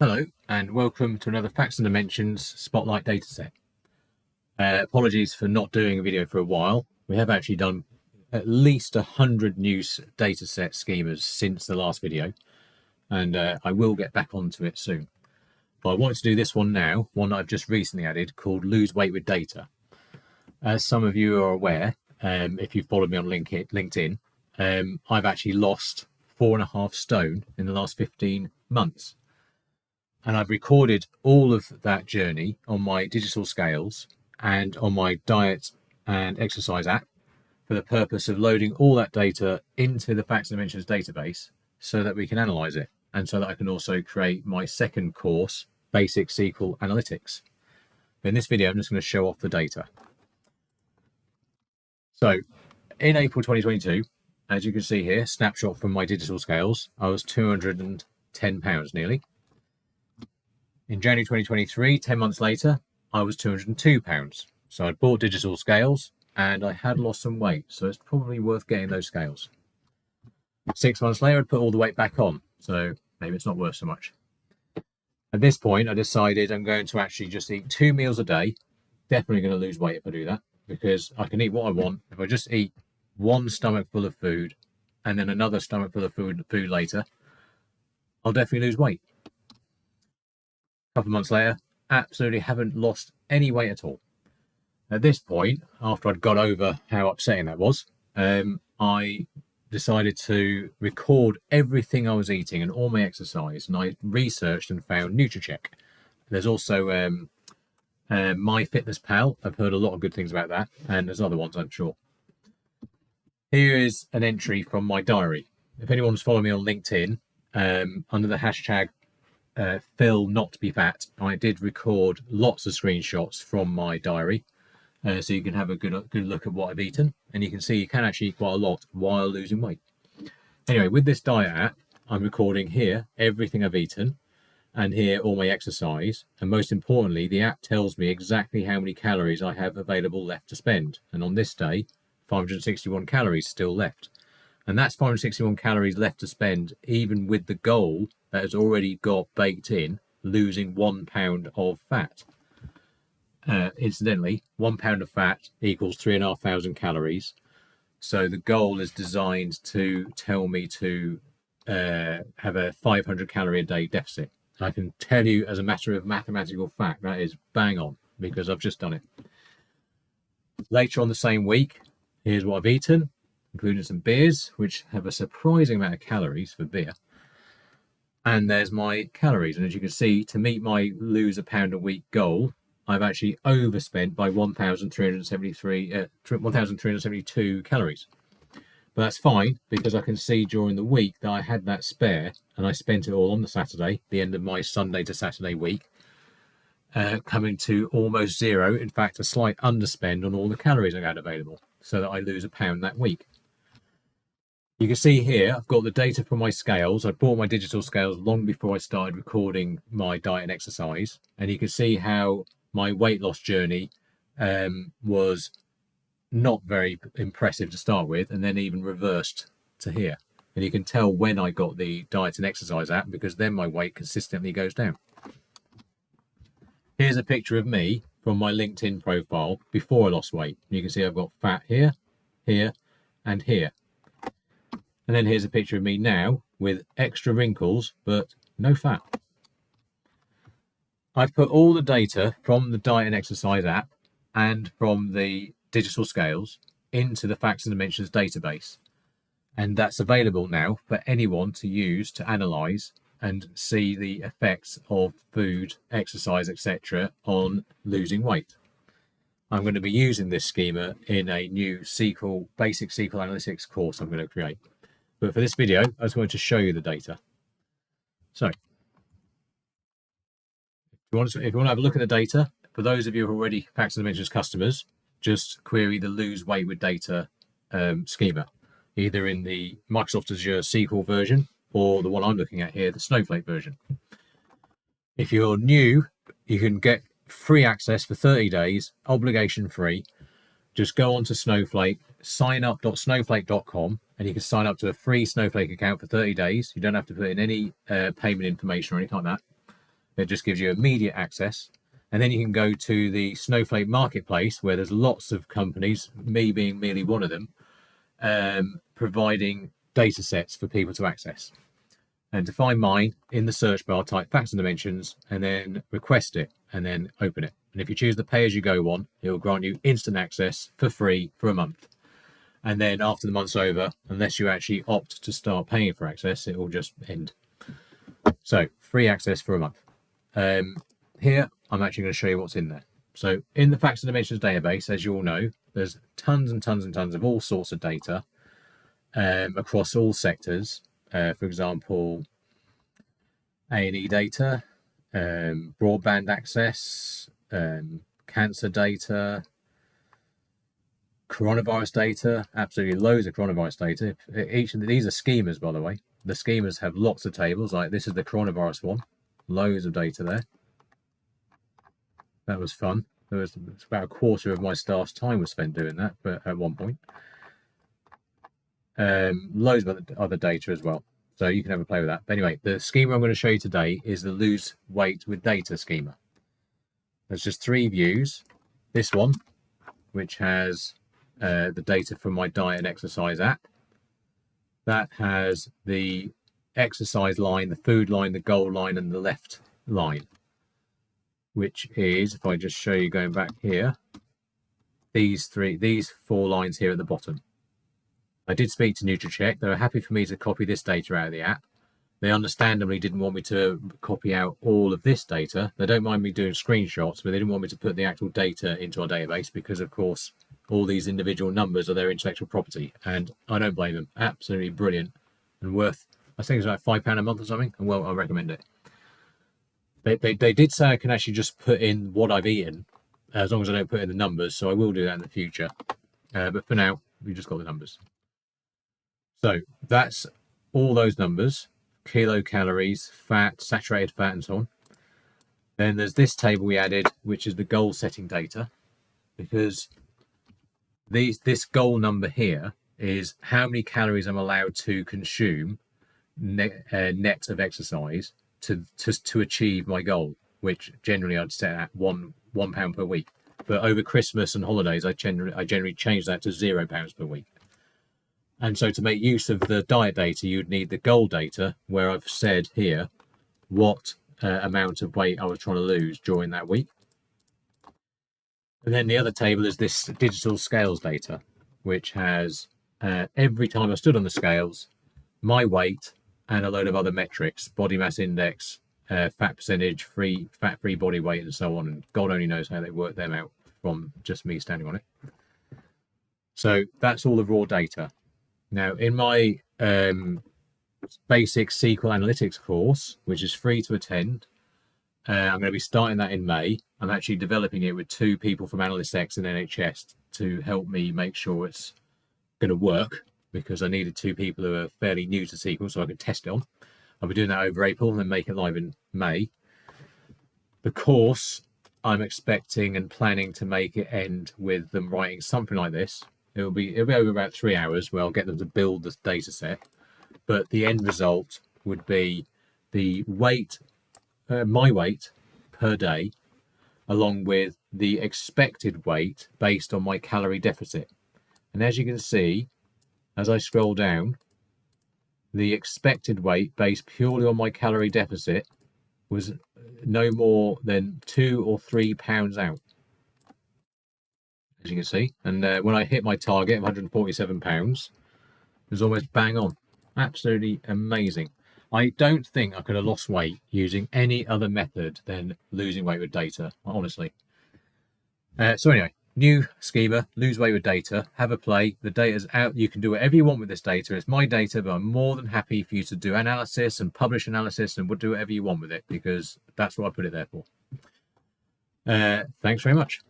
Hello and welcome to another Facts and Dimensions Spotlight Dataset. Apologies for not doing a video for a while. We have actually done at least 100 new dataset schemas since the last video, and I will get back onto it soon. But I wanted to do this one now, one that I've just recently added called Lose Weight with Data. As some of you are aware, if you've followed me on LinkedIn, I've actually lost 4.5 stone in the last 15 months. And I've recorded all of that journey on my digital scales and on my diet and exercise app for the purpose of loading all that data into the Facts and Dimensions database so that we can analyze it, and so that I can also create my second course, Basic SQL Analytics. In this video, I'm just going to show off the data. So in April 2022, as you can see here, snapshot from my digital scales, I was 210 pounds nearly. In January 2023, 10 months later, I was 202 pounds. So I'd bought digital scales and I had lost some weight. So it's probably worth getting those scales. 6 months later, I'd put all the weight back on. So maybe it's not worth so much. At this point, I decided I'm going to actually just eat 2 meals a day. Definitely going to lose weight if I do that, because I can eat what I want. If I just eat one stomach full of food and then another stomach full of food later, I'll definitely lose weight. A couple of months later, absolutely haven't lost any weight at all. At this point, after I'd got over how upsetting that was, I decided to record everything I was eating and all my exercise, and I researched and found NutriCheck. There's also MyFitnessPal. I've heard a lot of good things about that, and there's other ones, I'm sure. Here is an entry from my diary. If anyone's following me on LinkedIn, under the hashtag Phil not be fat, I did record lots of screenshots from my diary, so you can have a good look at what I've eaten, and you can see you can actually eat quite a lot while losing weight. Anyway, with this diet app, I'm recording here everything I've eaten, and here all my exercise, and most importantly, the app tells me exactly how many calories I have available left to spend. And on this day, 561 calories still left, and that's 561 calories left to spend even with the goal that has already got baked in losing 1 pound of fat. Incidentally, 1 pound of fat equals 3,500 calories. So the goal is designed to tell me to have a 500 calorie a day deficit. I can tell you as a matter of mathematical fact, that is bang on, because I've just done it. Later on the same week, here's what I've eaten, including some beers, which have a surprising amount of calories for beer. And there's my calories. And as you can see, to meet my lose a pound a week goal, I've actually overspent by 1,372 calories. But that's fine, because I can see during the week that I had that spare, and I spent it all on the Saturday, the end of my Sunday to Saturday week, coming to almost zero. In fact, a slight underspend on all the calories I had available, so that I lose a pound that week. You can see here, I've got the data from my scales. I bought my digital scales long before I started recording my diet and exercise. And you can see how my weight loss journey was not very impressive to start with, and then even reversed to here. And you can tell when I got the diet and exercise app, because then my weight consistently goes down. Here's a picture of me from my LinkedIn profile before I lost weight. You can see I've got fat here, here, and here. And then here's a picture of me now with extra wrinkles, but no fat. I've put all the data from the diet and exercise app and from the digital scales into the Facts and Dimensions database. And that's available now for anyone to use to analyze and see the effects of food, exercise, etc. on losing weight. I'm going to be using this schema in a new Basic SQL Analytics course I'm going to create. But for this video, I was going to show you the data. So, if you want to have a look at the data, for those of you who are already Facts and Dimensions customers, just query the Lose Weight with Data schema, either in the Microsoft Azure SQL version or the one I'm looking at here, the Snowflake version. If you're new, you can get free access for 30 days, obligation free. Just go on to Snowflake, signup.snowflake.com, and you can sign up to a free Snowflake account for 30 days. You don't have to put in any payment information or anything like that. It just gives you immediate access. And then you can go to the Snowflake marketplace, where there's lots of companies, me being merely one of them, providing data sets for people to access. And to find mine, in the search bar, type facts and dimensions, and then request it, and then open it. And if you choose the pay-as-you-go one, it will grant you instant access for free for a month. And then after the month's over, unless you actually opt to start paying for access, it will just end. So free access for a month. Here, I'm actually going to show you what's in there. So in the facts and dimensions database, as you all know, there's tons and tons and tons of all sorts of data across all sectors. For example, A&E data, broadband access, cancer data, coronavirus data, absolutely loads of coronavirus data. Each of these are schemas, by the way. The schemas have lots of tables, like this is the coronavirus one. Loads of data there. That was fun. It's about a quarter of my staff's time was spent doing that, but at one point. Loads of other data as well. So you can have a play with that. But anyway, the schema I'm going to show you today is the lose weight with data schema. There's just 3 views. This one, which has the data from my diet and exercise app. That has the exercise line, the food line, the goal line, and the left line, which is, if I just show you going back here, these 4 lines here at the bottom. I did speak to NutriCheck. They were happy for me to copy this data out of the app. They understandably didn't want me to copy out all of this data. They don't mind me doing screenshots, but they didn't want me to put the actual data into our database because, of course, all these individual numbers are their intellectual property. And I don't blame them. Absolutely brilliant and worth, I think it's like £5 a month or something. And well, I recommend it. They did say I can actually just put in what I've eaten, as long as I don't put in the numbers. So I will do that in the future. But for now, we just got the numbers. So that's all those numbers, kilocalories, fat, saturated fat, and so on. Then there's this table we added, which is the goal setting data, because this goal number here is how many calories I'm allowed to consume net of exercise to achieve my goal, which generally I'd set at one pound per week. But over Christmas and holidays, I generally change that to £0 per week. And so to make use of the diet data, you'd need the goal data, where I've said here what amount of weight I was trying to lose during that week. And then the other table is this digital scales data, which has every time I stood on the scales, my weight and a load of other metrics, body mass index, fat percentage, fat-free body weight, and so on. And God only knows how they work them out from just me standing on it. So that's all the raw data. Now, in my basic SQL analytics course, which is free to attend, I'm going to be starting that in May. I'm actually developing it with 2 people from Analyst X and NHS to help me make sure it's going to work, because I needed 2 people who are fairly new to SQL so I can test it on. I'll be doing that over April and then make it live in May. The course, I'm expecting and planning to make it end with them writing something like this. It'll be over about 3 hours, where I'll get them to build this data set. But the end result would be the weight, my weight per day, along with the expected weight based on my calorie deficit. And as you can see, as I scroll down, the expected weight based purely on my calorie deficit was no more than 2 or 3 pounds out, as you can see. And when I hit my target of 147 pounds, it was almost bang on. Absolutely amazing. I don't think I could have lost weight using any other method than losing weight with data, honestly. So anyway, new schema, lose weight with data, have a play. The data's out. You can do whatever you want with this data. It's my data, but I'm more than happy for you to do analysis and publish analysis and do whatever you want with it, because that's what I put it there for. Thanks very much.